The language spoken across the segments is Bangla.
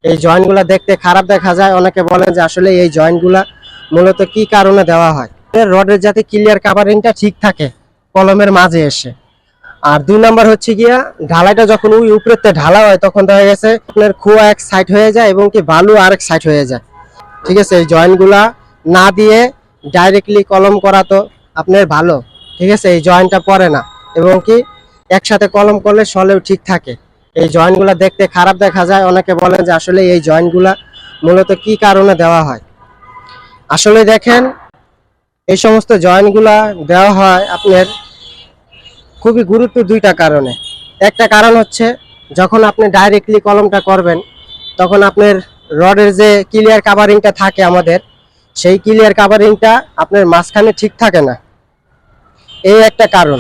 এই জয়েন্টগুলো দেখতে খারাপ দেখা যায়, অনেকে বলেন যে আসলে এই জয়েন্টগুলা মূলত কি কারণে দেওয়া হয়। রডের যাতে ক্লিয়ার কাভারিংটা ঠিক থাকে কলমের মাঝে এসে। আর 2 নাম্বার হচ্ছে গিয়া ঢালাইটা যখন ওই উপরেতে ঢালা হয় তখন দেখা গেছে আপনার খোয়া এক সাইড হয়ে যায় এবং কি বালু আরেক সাইড হয়ে যায়। ঠিক আছে, এই জয়েন্টগুলা না দিয়ে ডাইরেক্টলি কলম করা তো আপনার ভালো। ঠিক আছে, এই জয়েন্টটা পড়ে না এবং কি একসাথে কলম করলে সলেও ঠিক থাকে। এই জয়েন্টগুলা দেখতে খারাপ দেখা যায়, অনেকে বলেন যে আসলে এই জয়েন্টগুলা মূলত কি কারণে দেওয়া হয়। আসলে দেখেন, এই সমস্ত জয়েন্টগুলা দেওয়া হয় আপনার খুবই গুরুত্ব 2টা কারণে। একটা কারণ হচ্ছে যখন আপনি ডাইরেক্টলি কলমটা করবেন তখন আপনার রডের যে ক্লিয়ার কাভারিংটা থাকে আমাদের, সেই ক্লিয়ার কাভারিংটা আপনার মাঝখানে ঠিক থাকে না। এই একটা কারণ।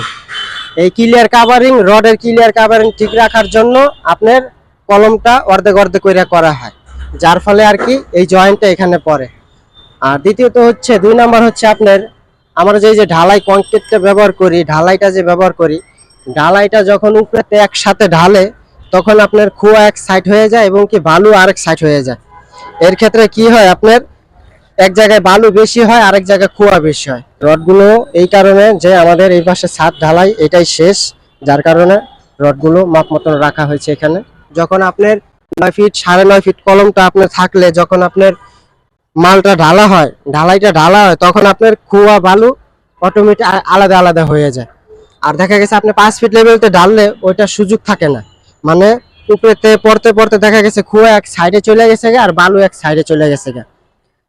এই ক্লিয়ার কাভারিং, রডের ক্লিয়ার কাভারিং ঠিক রাখার জন্য আপনার কলমটা অর্ধেক অর্ধেক করে করা হয়, যার ফলে আর কি এই জয়েন্টটা এখানে পড়ে। আর দ্বিতীয়ত হচ্ছে 2 নাম্বার হচ্ছে আপনার আমরা যে ঢালাই কংক্রিটটা ব্যবহার করি, ঢালাইটা যে ব্যবহার করি, ঢালাইটা যখন উপরেতে একসাথে ঢালে তখন আপনার খোয়া এক সাইড হয়ে যায় এবং কি বালু আরেক সাইড হয়ে যায়। এর ক্ষেত্রে কি হয়, আপনার এক জায়গায় বালু বেশি হয়, আরেক জায়গায় খোয়া বেশি হয়। রডগুলো এই কারণে যে আমাদের এই পাশে ছাদ ঢালাই এটাই শেষ, যার কারণে রডগুলো মাপ মতন রাখা হয়েছে এখানে। যখন আপনার 9 ফিট 9.5 ফিট কলমটা আপনার থাকলে যখন আপনার মালটা ঢালা হয়, ঢালাইটা ঢালা হয়, তখন আপনার খোয়া বালু অটোমেটিক আলাদা আলাদা হয়ে যায়। আর দেখা গেছে আপনি 5 ফিট লেভেলতে ঢাললে ওইটা সুযোগ থাকে না, মানে উপরেতে পড়তে পড়তে দেখা গেছে খোয়া এক সাইডে চলে গেছে আর বালু এক সাইডে চলে গেছে।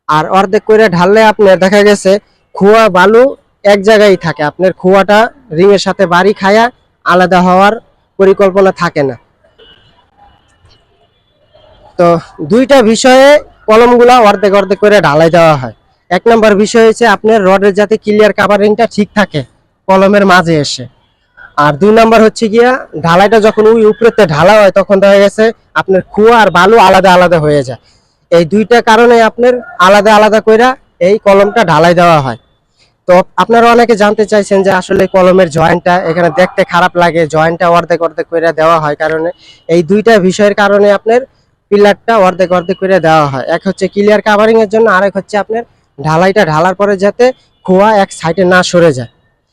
আর অর্ধেক করে ঢাললে আপনার দেখা গেছে খোয়া বালু এক জায়গায় থাকে, আপনার খোয়াটা রিং এর সাথে বাড়ি খায়া আলাদা হওয়ার পরিকল্পনা থাকে না। তো 2টা বিষয়ে কলমগুলা অর্ধেক অর্ধেক করে ঢালাই দেওয়া হয়। 1 নাম্বার বিষয় হচ্ছে আপনার রডের যাতে ক্লিয়ার কাভারিংটা ঠিক থাকে কলমের মাঝে এসে। আর 2 নাম্বার হচ্ছে গিয়া ঢালাইটা যখন ওই উপরেতে ঢালা হয় তখন দেখা গেছে আপনার খোয়া আর বালু আলাদা আলাদা হয়ে যায়। এই 2টা কারণে আপনার আলাদা আলাদা কইরা এই কলমটা ঢালাই দেওয়া হয়। তো আপনারা অনেকে জানতে চাইছেন যে আসলে কলমের জয়েন্টটা এখানে দেখতে খারাপ লাগে, জয়েন্টটা অর্ধেক অর্ধেক কইরা দেওয়া হয় কারণে এই 2টা বিষয়ের কারণে আপনার পিলারটা অর্ধেক অর্ধেক করে দেওয়া হয়। এক হচ্ছে ক্লিয়ার কাভারিং এর জন্য, আরেক হচ্ছে আপনার ঢালাইটা ঢালার পরে যাতে খোয়া এক সাইডে না সরে যায়।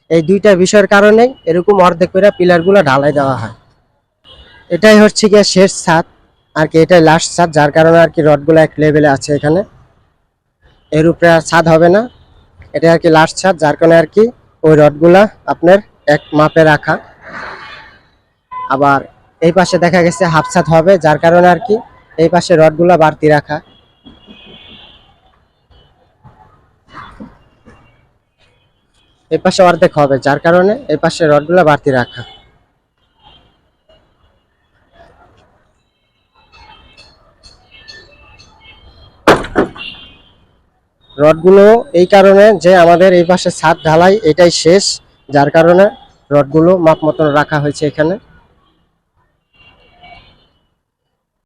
এই 2টা বিষয়ের কারণেই এরকম অর্ধেক করে পিলারগুলো ঢালাই দেওয়া হয়। এটাই হচ্ছে গিয়ে শেষ ছাদ আর কি, এটাই লাস্ট ছাদ, যার কারণে আর কি রডগুলো এক লেভেলে আছে এখানে, এর উপরে আর ছাদ হবে না। এটা আর কি লাস্ট ছাদ, যার কারণে আর কি ওই রডগুলা আপনার এক মাপে রাখা। আবার এই পাশে দেখা গেছে হাফ ছাদ হবে, যার কারণে আর কি এই পাশে রডগুলা বাড়তি রাখা। এই পাশে অর্ধেক হবে, যার কারণে এই পাশে রডগুলা বাড়তি রাখা। রডগুলো এই কারণে যে আমাদের এই পাশে ছাদ ঢালাই এটাই শেষ, যার কারণে রডগুলো মাপ মতন রাখা হয়েছে এখানে।